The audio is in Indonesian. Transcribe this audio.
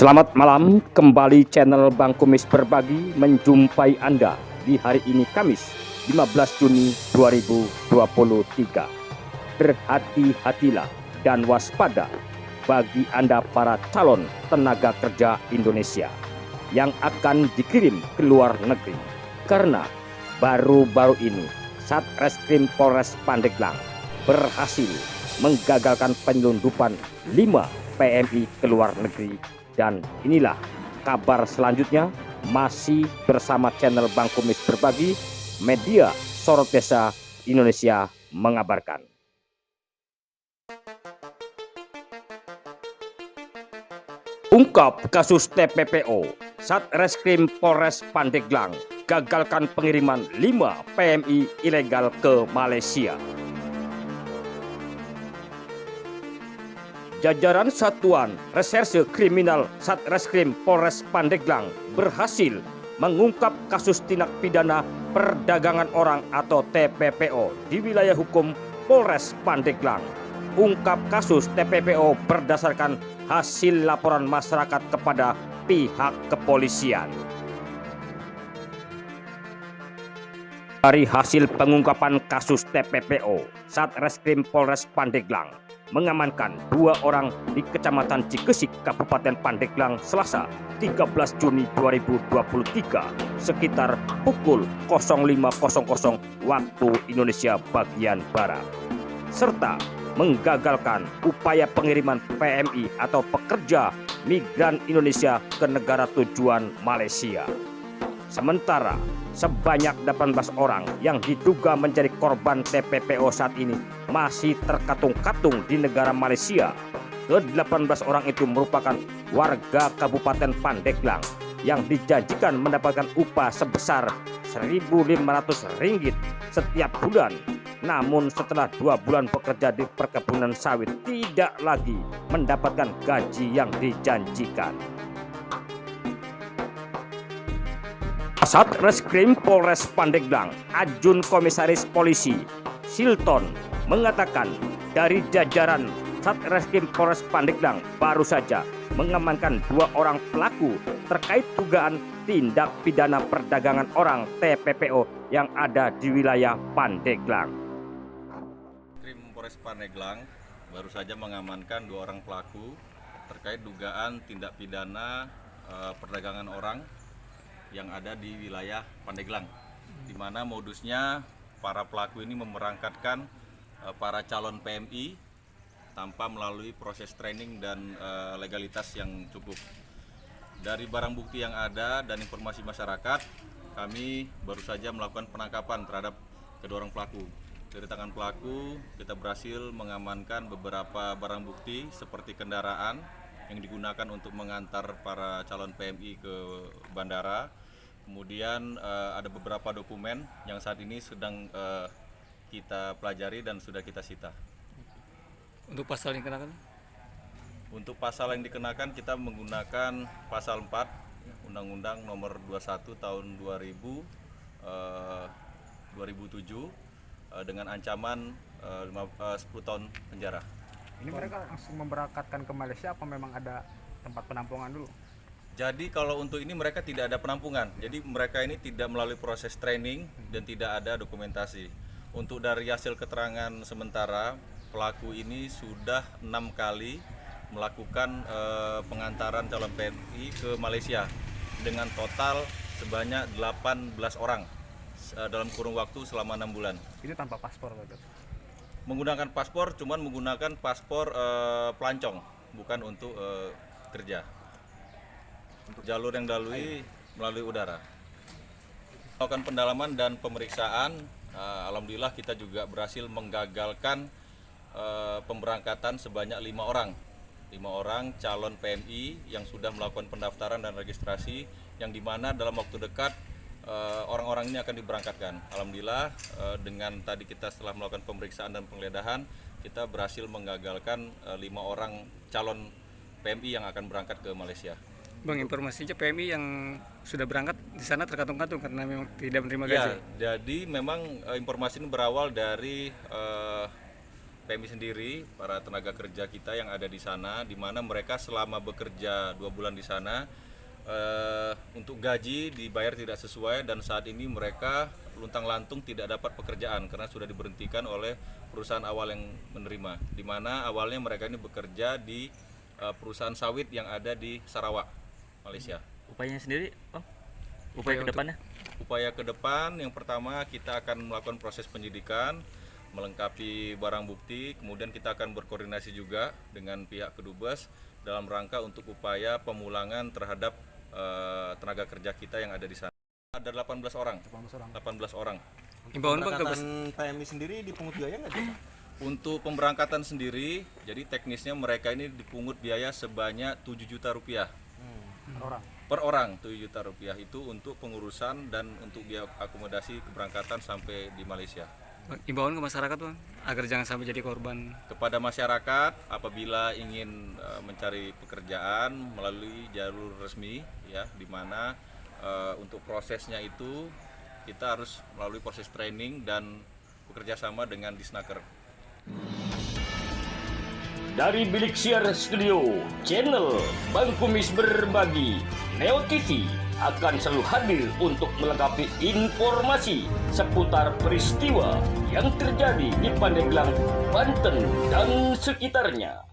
Selamat malam, kembali channel Bang Kumis Berbagi menjumpai Anda di hari ini Kamis 15 Juni 2023. Berhati-hatilah dan waspada bagi Anda para calon tenaga kerja Indonesia yang akan dikirim ke luar negeri. Karena baru-baru ini Satreskrim Polres Pandeglang berhasil menggagalkan penyelundupan 5 PMI ke luar negeri. Dan inilah kabar selanjutnya masih bersama channel Bang Kumis Berbagi, media Sorot Desa Indonesia mengabarkan. Ungkap kasus TPPO, Satreskrim Polres Pandeglang gagalkan pengiriman 5 PMI ilegal ke Malaysia. Jajaran Satuan Reserse Kriminal Satreskrim Polres Pandeglang berhasil mengungkap kasus tindak pidana perdagangan orang atau TPPO di wilayah hukum Polres Pandeglang. Ungkap kasus TPPO berdasarkan hasil laporan masyarakat kepada pihak kepolisian. Dari hasil pengungkapan kasus TPPO, Satreskrim Polres Pandeglang mengamankan 2 orang di Kecamatan Cikesik, Kabupaten Pandeglang, Selasa 13 Juni 2023 sekitar pukul 05.00 waktu Indonesia bagian Barat, serta menggagalkan upaya pengiriman PMI atau pekerja migran Indonesia ke negara tujuan Malaysia. Sementara sebanyak 18 orang yang diduga menjadi korban TPPO saat ini masih terkatung-katung di negara Malaysia. Ke-18 orang itu merupakan warga Kabupaten Pandeglang yang dijanjikan mendapatkan upah sebesar Rp1.500 setiap bulan. Namun setelah 2 bulan bekerja di perkebunan sawit tidak lagi mendapatkan gaji yang dijanjikan. Satreskrim Polres Pandeglang, Ajun Komisaris Polisi Silton mengatakan dari jajaran Satreskrim Polres Pandeglang baru saja mengamankan 2 orang pelaku terkait dugaan tindak pidana perdagangan orang TPPO yang ada di wilayah Pandeglang. Krim Polres Pandeglang baru saja mengamankan 2 orang pelaku terkait dugaan tindak pidana perdagangan orang yang ada di wilayah Pandeglang, di mana modusnya para pelaku ini memerangkatkan para calon PMI tanpa melalui proses training dan legalitas yang cukup. Dari barang bukti yang ada dan informasi masyarakat, kami baru saja melakukan penangkapan terhadap kedua orang pelaku. Dari tangan pelaku, kita berhasil mengamankan beberapa barang bukti seperti kendaraan yang digunakan untuk mengantar para calon PMI ke bandara. Kemudian ada beberapa dokumen yang saat ini sedang kita pelajari dan sudah kita sita. Untuk pasal yang dikenakan? Untuk pasal yang dikenakan kita menggunakan pasal 4 Undang-Undang Nomor 21 Tahun 2007 dengan ancaman 10 tahun penjara. Ini mereka langsung memberangkatkan ke Malaysia apa memang ada tempat penampungan dulu? Jadi kalau untuk ini mereka tidak ada penampungan. Jadi mereka ini tidak melalui proses training dan tidak ada dokumentasi. Untuk dari hasil keterangan sementara, pelaku ini sudah 6 kali melakukan pengantaran calon PMI ke Malaysia dengan total sebanyak 18 orang dalam kurun waktu selama 6 bulan. Ini tanpa paspor, Pak? Menggunakan paspor, cuman menggunakan paspor pelancong, bukan untuk kerja. Jalur yang dilalui melalui udara. Melakukan pendalaman dan pemeriksaan, alhamdulillah kita juga berhasil menggagalkan pemberangkatan sebanyak 5 orang. 5 orang calon PMI yang sudah melakukan pendaftaran dan registrasi, yang dimana dalam waktu dekat orang-orang ini akan diberangkatkan. Alhamdulillah dengan tadi kita setelah melakukan pemeriksaan dan penggeledahan, kita berhasil menggagalkan 5 orang calon PMI yang akan berangkat ke Malaysia. Bang, informasinya PMI yang sudah berangkat di sana terkatung-katung karena memang tidak menerima gaji. Ya, jadi memang informasi ini berawal dari PMI sendiri, para tenaga kerja kita yang ada di sana, di mana mereka selama bekerja 2 bulan di sana, untuk gaji dibayar tidak sesuai, dan saat ini mereka luntang-lantung tidak dapat pekerjaan karena sudah diberhentikan oleh perusahaan awal yang menerima, di mana awalnya mereka ini bekerja di perusahaan sawit yang ada di Sarawak, Malaysia. Upayanya sendiri, Bang? Upaya ke depannya? Upaya ke depan, yang pertama kita akan melakukan proses penyidikan, melengkapi barang bukti, kemudian kita akan berkoordinasi juga dengan pihak Kedubes dalam rangka untuk upaya pemulangan terhadap tenaga kerja kita yang ada di sana. Ada 18 orang. 18 orang. Himbauan Bang ke PMI sendiri dipungut biaya nggak sih? Untuk pemberangkatan sendiri, jadi teknisnya mereka ini dipungut biaya sebanyak 7 juta rupiah. Per orang 7 juta rupiah itu untuk pengurusan dan untuk biaya akomodasi keberangkatan sampai di Malaysia. himbauan ke masyarakat Bang agar jangan sampai jadi korban. Kepada masyarakat, apabila ingin mencari pekerjaan melalui jalur resmi, ya, di mana untuk prosesnya itu kita harus melalui proses training dan bekerja sama dengan Disnaker. Dari Bilik Siar Studio, channel Bang Kumis Berbagi, Neo TV akan selalu hadir untuk melengkapi informasi seputar peristiwa yang terjadi di Pandeglang, Banten dan sekitarnya.